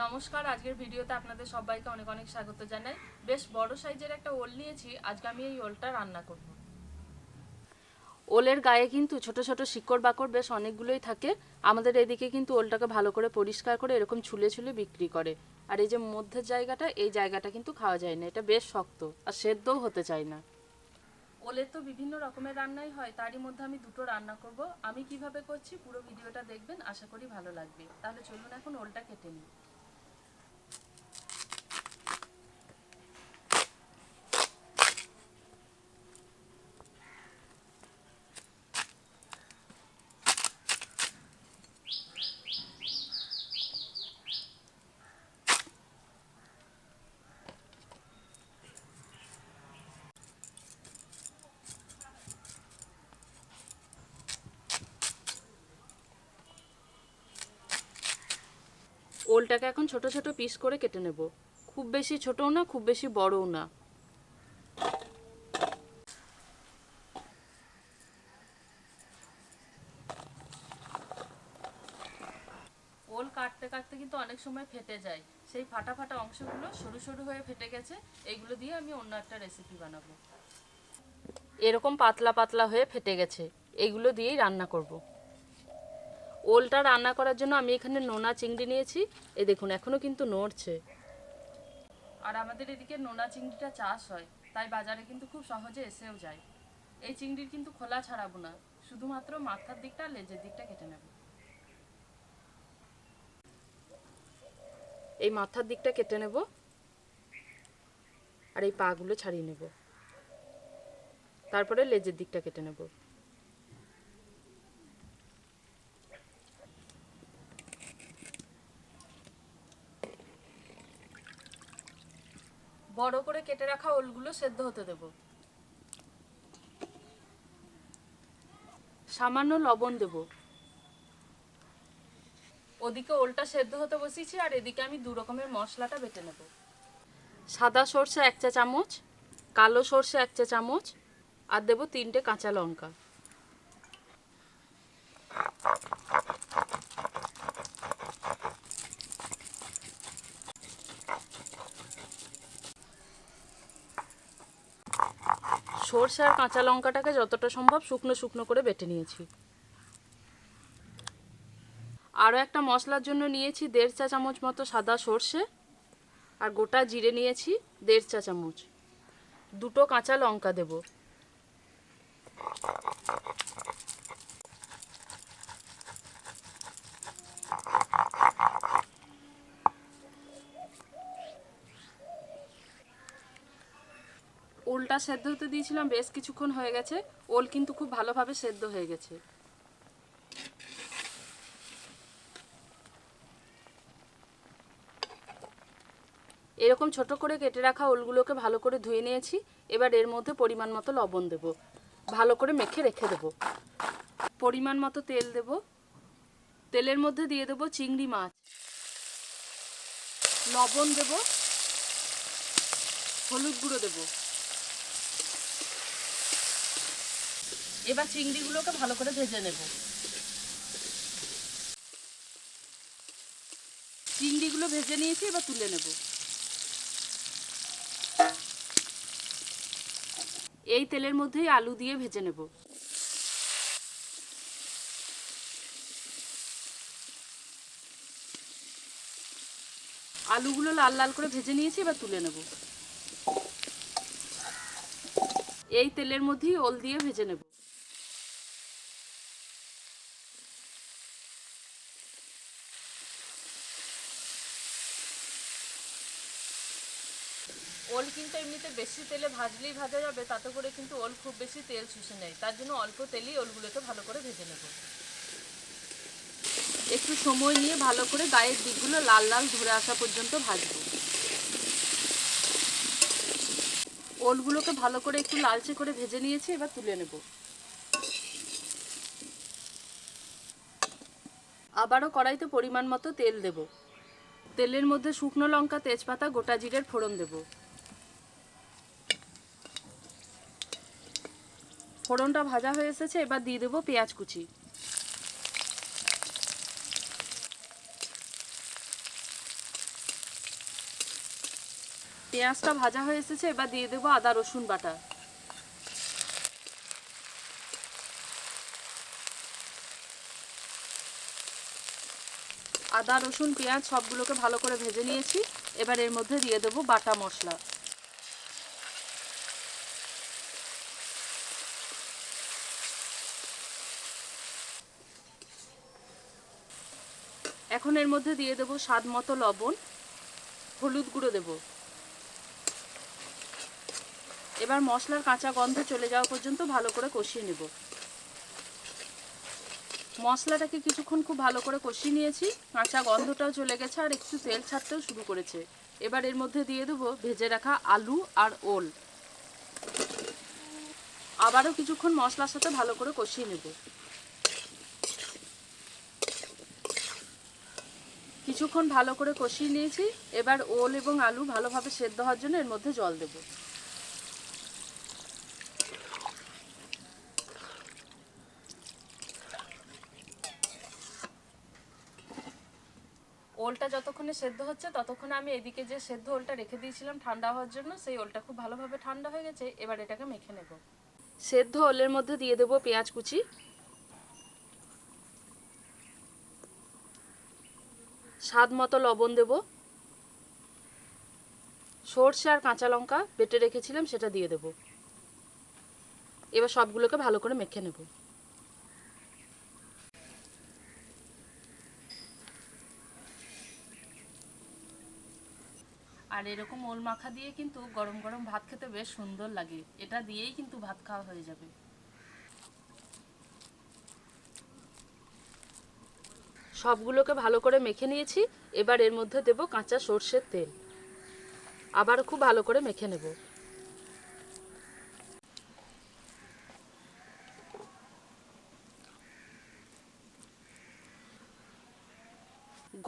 নমস্কার, আজকের ভিডিওতে আপনাদের সবাইকে অনেক অনেক স্বাগত জানাই। বেশ বড় সাইজের একটা ওল নিয়েছি। আজকে আমি এই ওলটা রান্না করব। ওলের গায়ে কিন্তু ছোট ছোট শিকড় বাকড় বেশ অনেকগুলোই থাকে। আমাদের এদিকে কিন্তু ওলটাকে ভালো করে পরিষ্কার করে এরকম ছুলে ছুলে বিক্রি করে। আর এই যে মধ্যের জায়গাটা, এই জায়গাটা কিন্তু খাওয়া যায় না, এটা বেশ শক্ত আর সেদ্ধও হতে চায় না। ওলের তো বিভিন্ন রকমের রান্নাই হয়, তারই মধ্যে আমি দুটো রান্না করব। আমি কিভাবে করছি পুরো ভিডিওটা দেখবেন, আশা করি ভালো লাগবে। তাহলে চলুন এখন ওলটা কেটে নিই। ওলটাকে এখন ছোট ছোট পিস করে কেটে নেব। খুব বেশি ছোটও না, খুব বেশি বড়ও না। ওল কাটতে কাটতে কিন্তু অনেক সময় ফেটে যায়। সেই ফাটা ফাটা অংশগুলো সরু সরু হয়ে ফেটে গেছে। এইগুলো দিয়ে আমি অন্য একটা রেসিপি বানাবো। এরকম পাতলা পাতলা হয়ে ফেটে গেছে, এইগুলো দিয়েই রান্না করব। ওলটা রান্না করার জন্য আমি এখানে নোনা চিংড়ি নিয়েছি। এই দেখুন, এখনো কিন্তু নড়ছে। আর আমাদের এদিকে নোনা চিংড়িটা চাষ হয়, তাই বাজারে কিন্তু খুব সহজে এসেও যায়। এই চিংড়ির কিন্তু খোলা ছাড়াবো না, শুধুমাত্র মাথার দিকটা আর লেজের দিকটা কেটে নেব। এই মাথার দিকটা কেটে নেব আর এই পাগুলো ছাড়িয়ে নেব। তারপরে লেজের দিকটা কেটে নেব। বড় করে কেটে রাখা ওলগুলো সেদ্ধ হতে দেব। সামান্য লবণ দেব। ওদিকে ওলটা সেদ্ধ হতে বসিয়েছি আর এদিকে আমি দু রকমের মশলাটা বেটে নেব। সাদা সর্ষে 1 চা চামচ, কালো সর্ষে 1 চা চামচ, আর দেব 3টে কাঁচা লঙ্কা। সর্ষে আর কাঁচা লঙ্কাটাকে যতটা সম্ভব শুকনো শুকনো করে বেটে নিয়েছি। আরও একটা মশলার জন্য নিয়েছি 1.5 চা চামচ মতো সাদা সর্ষে, আর গোটা জিরে নিয়েছি 1.5 চা চামচ। দুটো কাঁচা লঙ্কা দেব। ওলটা সেদ্ধ হতে দিয়েছিলাম, বেশ কিছুক্ষণ হয়ে গেছে। ওল কিন্তু খুব ভালোভাবে সেদ্ধ হয়ে গেছে। এরকম ছোট করে কেটে রাখা ওলগুলোকে ভালো করে ধুয়ে নিয়েছি। এবার এর মধ্যে পরিমাণ মতো লবণ দেব, ভালো করে মেখে রেখে দেব। পরিমাণ মতো তেল দেব। তেলের মধ্যে দিয়ে দেব চিংড়ি মাছ, লবণ দেব, হলুদ গুঁড়ো দেব। এবার চিংড়িগুলোকে ভালো করে ভেজে নেব। চিংড়িগুলো ভেজে নিয়েছি, এবার তুলে নেব। এই তেলের মধ্যেই আলু দিয়ে ভেজে নেব। আলুগুলো লাল লাল করে ভেজে নিয়েছি, এবার তুলে নেব। এই তেলের মধ্যেই ওল দিয়ে ভেজে নেব। ওল কিন্তু এমনিতে বেশি তেলে ভাজলেই ভাজা যাবে, তাতে করে কিন্তু ওল খুব বেশি তেল শুষে নেয়। তার জন্য অল্প তেলেই ওলগুলোকে ভালো করে ভেজে নেব। একটু সময় নিয়ে ভালো করে গায়ের দিকগুলো লাল লাল ধরে আসা পর্যন্ত ভাজবো। ওলগুলোকে ভালো করে একটু লালচে করে ভেজে নিয়েছি, এবার তুলে নেব। আবারও কড়াইতে পরিমাণ মতো তেল দেব। তেলের মধ্যে শুকনো লঙ্কা, তেজপাতা, গোটা জিরের ফোড়ন দেব। ফোড়নটা ভাজা হয়ে এসেছে, এবার দিয়ে দেবো পেঁয়াজ কুচি। পেঁয়াজটা ভাজা হয়ে এসেছে, এবার দিয়ে দেবো আদা রসুন বাটা। আদা রসুন পেঁয়াজ সবগুলোকে ভালো করে ভেজে নিয়েছি। এবার এর মধ্যে দিয়ে দেবো বাটা মশলা। এখন এর মধ্যে দিয়ে দেবো স্বাদ মতো লবণ, হলুদ গুঁড়ো দেব। এবার মশলার কাঁচা গন্ধ চলে যাওয়া পর্যন্ত ভালো করে কষিয়ে নেব। মশলাটাকে কিছুক্ষণ খুব ভালো করে কষিয়ে নিয়েছি, কাঁচা গন্ধটাও চলে গেছে আর একটু তেল ছাড়তেও শুরু করেছে। এবার এর মধ্যে দিয়ে দেবো ভেজে রাখা আলু আর ওল। আবারও কিছুক্ষণ মশলার সাথে ভালো করে কষিয়ে নেব। কিছুক্ষণ ভালো করে কষিয়ে নিয়েছি। এবার ওল এবং আলু ভালোভাবে সেদ্ধ হওয়ার জন্য এর মধ্যে জল দেব। ওলটা যতক্ষণে সেদ্ধ হচ্ছে ততক্ষণে আমি এদিকে যে সেদ্ধ ওলটা রেখে দিয়েছিলাম ঠান্ডা হওয়ার জন্য, সেই ওলটা খুব ভালোভাবে ঠান্ডা হয়ে গেছে। এবার এটাকে মেখে নেব। সেদ্ধ ওলের মধ্যে দিয়ে দেবো পেঁয়াজ কুচি, স্বাদ মতো লবণ দেব, সরষে আর কাঁচা লঙ্কা বেটে রেখেছিলাম সেটা দিয়ে দেব। এবার সবগুলোকে ভালো করে মেখে নেব। আর এরকম ওল মাখা দিয়ে কিন্তু গরম গরম ভাত খেতে বেশ সুন্দর লাগে। এটা দিয়েই কিন্তু ভাত খাওয়া হয়ে যাবে। সবগুলোকে ভালো করে মেখে নিয়েছি। এবার এর মধ্যে দেব কাঁচা সর্ষের তেল, আবার খুব ভালো করে মেখে নেব।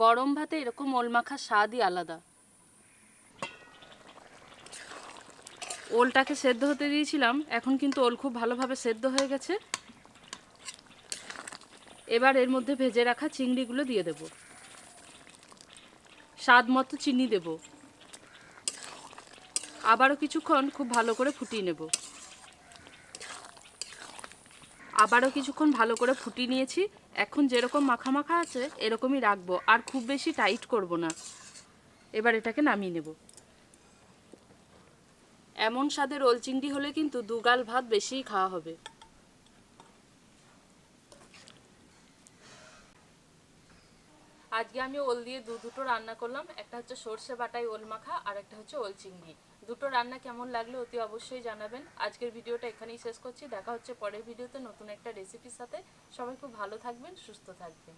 গরম ভাতে এরকম ওল মাখার স্বাদই আলাদা। ওলটাকে সেদ্ধ হতে দিয়েছিলাম, এখন কিন্তু ওল খুব ভালোভাবে সেদ্ধ হয়ে গেছে। এবার এর মধ্যে ভেজে রাখা চিংড়িগুলো দিয়ে দেব। স্বাদ মতো চিনি দেব। আবারও কিছুক্ষণ খুব ভালো করে ফুটিয়ে নেব। আবারও কিছুক্ষণ ভালো করে ফুটিয়ে নিয়েছি। এখন যেরকম মাখা মাখা আছে এরকমই রাখবো, আর খুব বেশি টাইট করব না। এবার এটাকে নামিয়ে নেব। এমন স্বাদের ওল চিংড়ি হলে কিন্তু দুগাল ভাত বেশিই খাওয়া হবে। আজকে আমি ওল দিয়ে দুটো রান্না করলাম, একটা হচ্ছে সর্ষে বাটায় ওল মাখা আর একটা হচ্ছে ওল চিংড়ি। দুটো রান্না কেমন লাগলো অতি অবশ্যই জানাবেন। আজকের ভিডিওটা এখানেই শেষ করছি। দেখা হচ্ছে পরের ভিডিওতে নতুন একটা রেসিপির সাথে। সবাই খুব ভালো থাকবেন, সুস্থ থাকবেন।